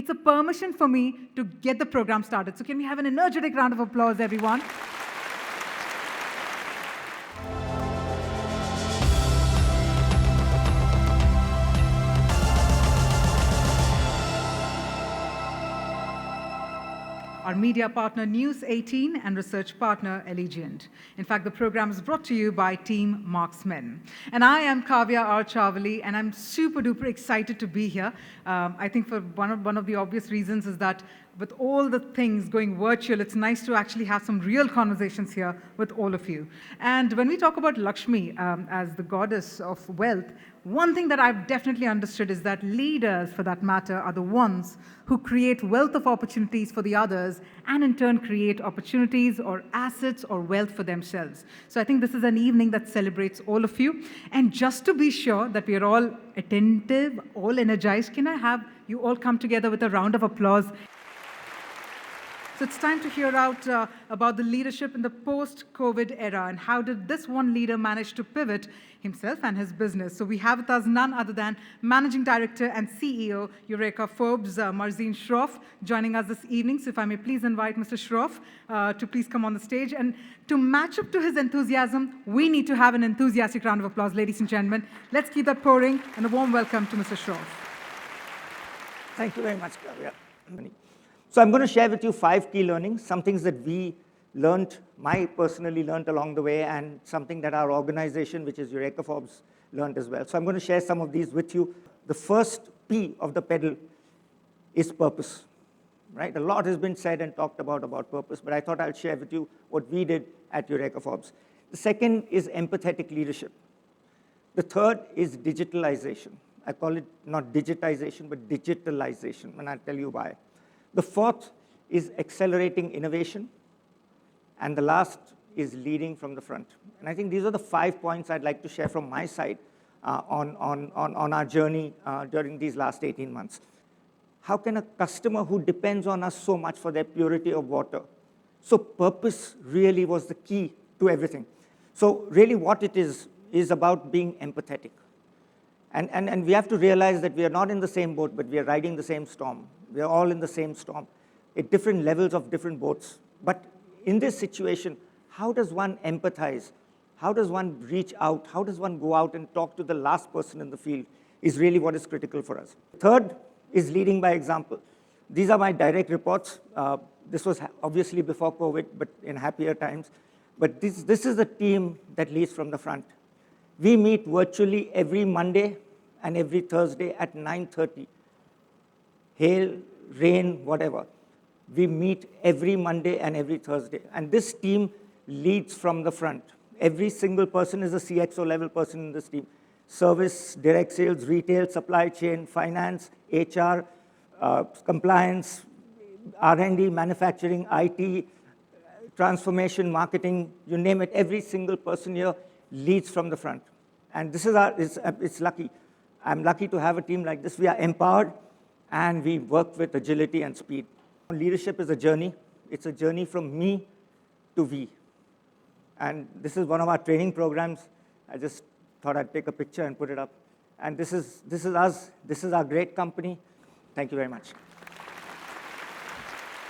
it's a permission for me to get the program started. So can we have an energetic round of applause, everyone? Our media partner News 18 and research partner Allegiant. In fact, the program is brought to you by Team Marksmen. And I am Kavya R. Chavali, and I'm super duper excited to be here. I think for one of the obvious reasons is that with all the things going virtual, it's nice to actually have some real conversations here with all of you. And when we talk about Lakshmi as the goddess of wealth, one thing that I've definitely understood is that leaders, for that matter, are the ones who create wealth of opportunities for the others and in turn create opportunities or assets or wealth for themselves. So I think this is an evening that celebrates all of you. And just to be sure that we are all attentive, all energized, can I have you all come together with a round of applause? So it's time to hear out about the leadership in the post-COVID era and how did this one leader manage to pivot himself and his business. So we have with us none other than Managing Director and CEO, Eureka Forbes, Marzeen Shroff, joining us this evening. So if I may please invite Mr. Shroff to please come on the stage. And to match up to his enthusiasm, we need to have an enthusiastic round of applause, ladies and gentlemen. Let's keep that pouring, and a warm welcome to Mr. Shroff. Thank you very much, Kavya. So I'm going to share with you 5 key learnings, some things that we learned, I personally learned along the way, and something that our organization, which is Eureka Forbes, learned as well. So I'm going to share some of these with you. The first P of the pedal is purpose, right? A lot has been said and talked about purpose, but I thought I'll share with you what we did at Eureka Forbes. The second is empathetic leadership. The third is digitalization. I call it not digitization, but digitalization, and I'll tell you why. The fourth is accelerating innovation. And the last is leading from the front. And I think these are the 5 points I'd like to share from my side on our journey during these last 18 months. How can a customer who depends on us so much for their purity of water? So purpose really was the key to everything. So really what it is about being empathetic. And we have to realize that we are not in the same boat, but we are riding the same storm. We are all in the same storm at different levels of different boats. But in this situation, how does one empathize? How does one reach out? How does one go out and talk to the last person in the field is really what is critical for us. Third is leading by example. These are my direct reports. This was obviously before COVID, but in happier times. But this is a team that leads from the front. We meet virtually every Monday and every Thursday at 9:30. Hail, rain, whatever. We meet every Monday and every Thursday. And this team leads from the front. Every single person is a CXO level person in this team. Service, direct sales, retail, supply chain, finance, HR, compliance, R&D, manufacturing, IT, transformation, marketing, you name it. Every single person here leads from the front. And this is it's lucky. I'm lucky to have a team like this. We are empowered, and we work with agility and speed. Leadership is a journey. It's a journey from me to we. And this is one of our training programs. I just thought I'd take a picture and put it up. And this is us. This is our great company. Thank you very much.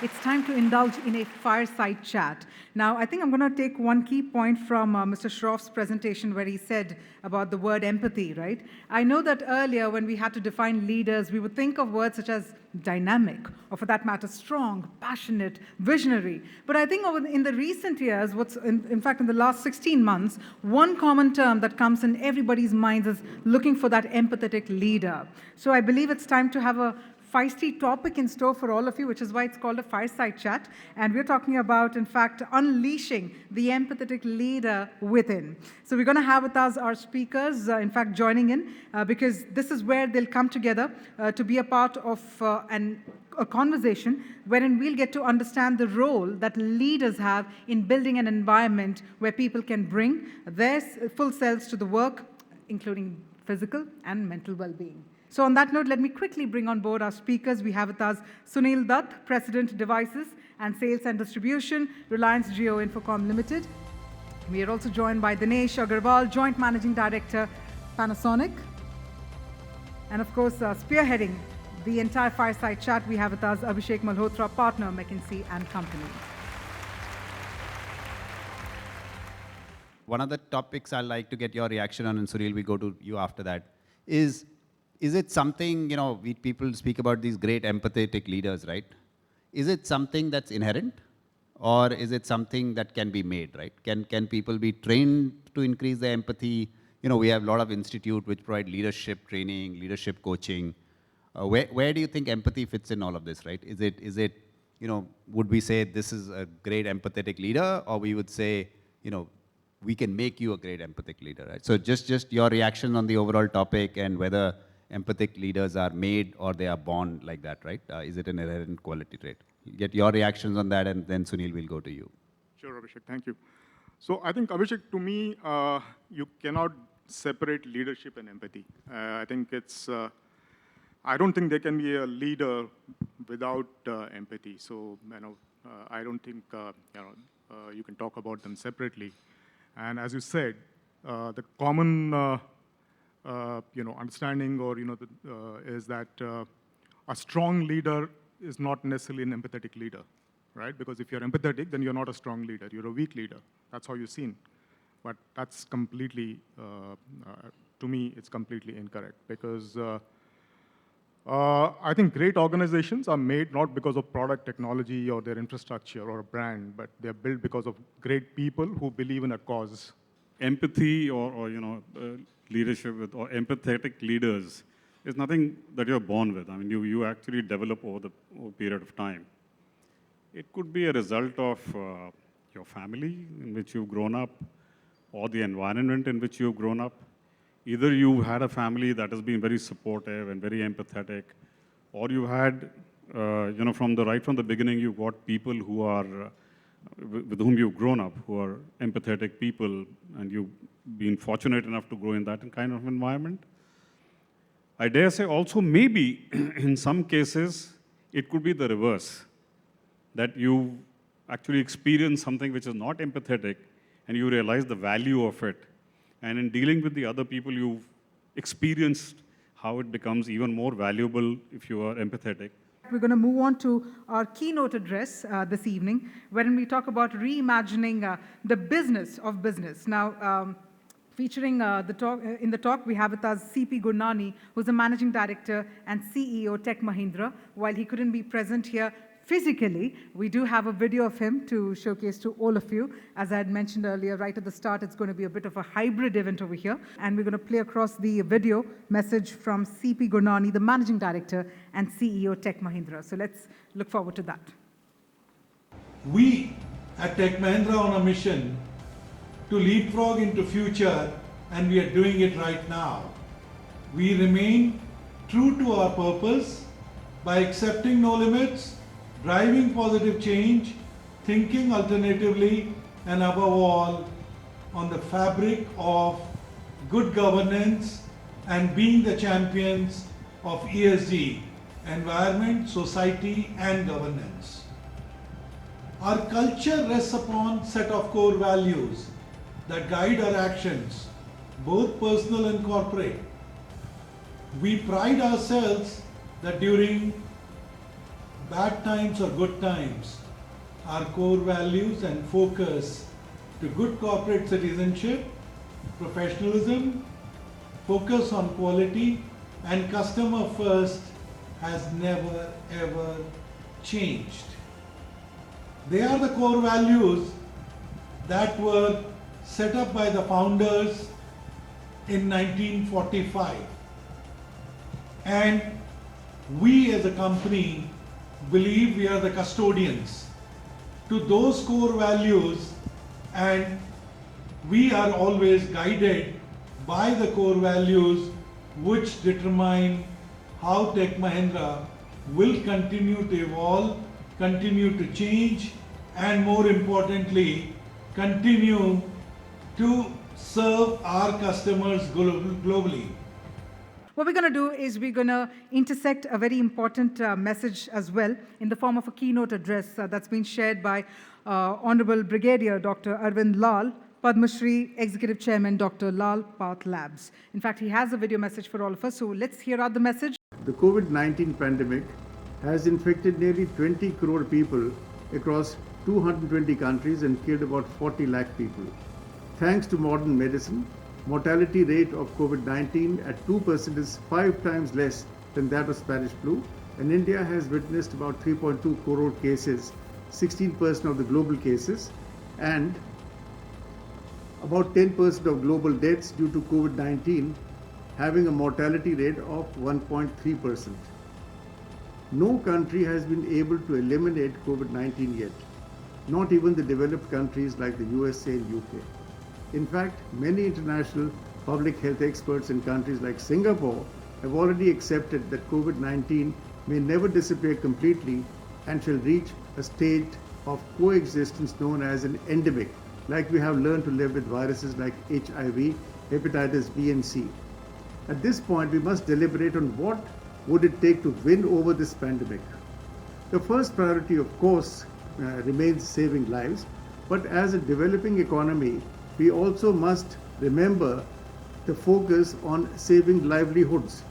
It's time to indulge in a fireside chat. Now, I think I'm going to take one key point from Mr. Shroff's presentation where he said about the word empathy, right? I know that earlier when we had to define leaders, we would think of words such as dynamic, or for that matter, strong, passionate, visionary. But I think in the recent years, in fact, in the last 16 months, one common term that comes in everybody's minds is looking for that empathetic leader. So I believe it's time to have a feisty topic in store for all of you, which is why it's called a fireside chat. And we're talking about, in fact, unleashing the empathetic leader within. So we're going to have with us our speakers, in fact, joining in, because this is where they'll come together to be a part of a conversation wherein we'll get to understand the role that leaders have in building an environment where people can bring their full selves to the work, including physical and mental well-being. So on that note, let me quickly bring on board our speakers. We have with us Sunil Dutt, President, Devices and Sales and Distribution, Reliance Jio Infocomm Limited. We are also joined by Dinesh Agarwal, Joint Managing Director, Panasonic. And of course, spearheading the entire fireside chat, we have with us Abhishek Malhotra, partner, McKinsey & Company. One of the topics I'd like to get your reaction on, and Sunil, we go to you after that, is it something, people speak about these great empathetic leaders, right? Is it something that's inherent, or is it something that can be made, right? Can people be trained to increase their empathy? We have a lot of institutes which provide leadership training, leadership coaching. Where do you think empathy fits in all of this, right? Is it, would we say this is a great empathetic leader, or we would say, we can make you a great empathic leader, right? So just your reaction on the overall topic and whether empathic leaders are made or they are born like that, right? Is it an inherent quality trait? Get your reactions on that, and then Sunil will go to you. Sure, Abhishek, thank you. So I think, Abhishek, to me, you cannot separate leadership and empathy. I think I don't think there can be a leader without empathy. So, I don't think, you can talk about them separately. And as you said, the common, understanding or, is that a strong leader is not necessarily an empathetic leader, right? Because if you're empathetic, then you're not a strong leader. You're a weak leader. That's how you're seen. But that's completely, to me, it's completely incorrect. Because I think great organizations are made not because of product technology or their infrastructure or a brand, but they're built because of great people who believe in a cause. Empathy or leadership with or empathetic leaders is nothing that you're born with. I mean, you actually develop over a period of time. It could be a result of your family in which you've grown up, or the environment in which you've grown up. Either you've had a family that has been very supportive and very empathetic, or you had, from the beginning, you've got people who are, with whom you've grown up, who are empathetic people, and you've been fortunate enough to grow in that kind of environment. I dare say also maybe in some cases, it could be the reverse, that you actually experience something which is not empathetic, and you realize the value of it. And in dealing with the other people, you've experienced how it becomes even more valuable if you are empathetic. We're going to move on to our keynote address this evening, wherein we talk about reimagining the business of business. Now, featuring in the talk, we have with us C.P. Gurnani, who's the Managing Director and CEO, Tech Mahindra. While he couldn't be present here physically, we do have a video of him to showcase to all of you. As I had mentioned earlier, right at the start, it's going to be a bit of a hybrid event over here. And we're going to play across the video message from C.P. Gurnani, the Managing Director and CEO, Tech Mahindra. So let's look forward to that. We at Tech Mahindra on a mission to leapfrog into future, and we are doing it right now. We remain true to our purpose by accepting no limits, driving positive change, thinking alternatively, and above all, on the fabric of good governance and being the champions of ESG, environment, society, and governance. Our culture rests upon a set of core values that guide our actions, both personal and corporate. We pride ourselves that during bad times or good times, our core values and focus to good corporate citizenship, professionalism, focus on quality, and customer first has never ever changed. They are the core values that were set up by the founders in 1945. And we as a company believe we are the custodians to those core values, and we are always guided by the core values which determine how Tech Mahindra will continue to evolve, continue to change, and more importantly, continue to serve our customers globally. What we're going to do is we're going to intersect a very important message as well in the form of a keynote address that's been shared by Honorable Brigadier Dr. Arvind Lal, Padma Shri Executive Chairman Dr. Lal Path Labs. In fact, he has a video message for all of us, so let's hear out the message. the COVID-19 pandemic has infected nearly 20 crore people across 220 countries and killed about 40 lakh people. Thanks to modern medicine, mortality rate of COVID-19 at 2% is 5 times less than that of Spanish flu, and India has witnessed about 3.2 crore cases, 16% of the global cases, and about 10% of global deaths due to COVID-19, having a mortality rate of 1.3%. No country has been able to eliminate COVID-19 yet, not even the developed countries like the USA and UK. In fact, many international public health experts in countries like Singapore have already accepted that COVID-19 may never disappear completely and shall reach a state of coexistence known as an endemic, like we have learned to live with viruses like HIV, hepatitis B and C. At this point, we must deliberate on what would it take to win over this pandemic. The first priority, of course, remains saving lives, but as a developing economy, we also must remember the focus on saving livelihoods.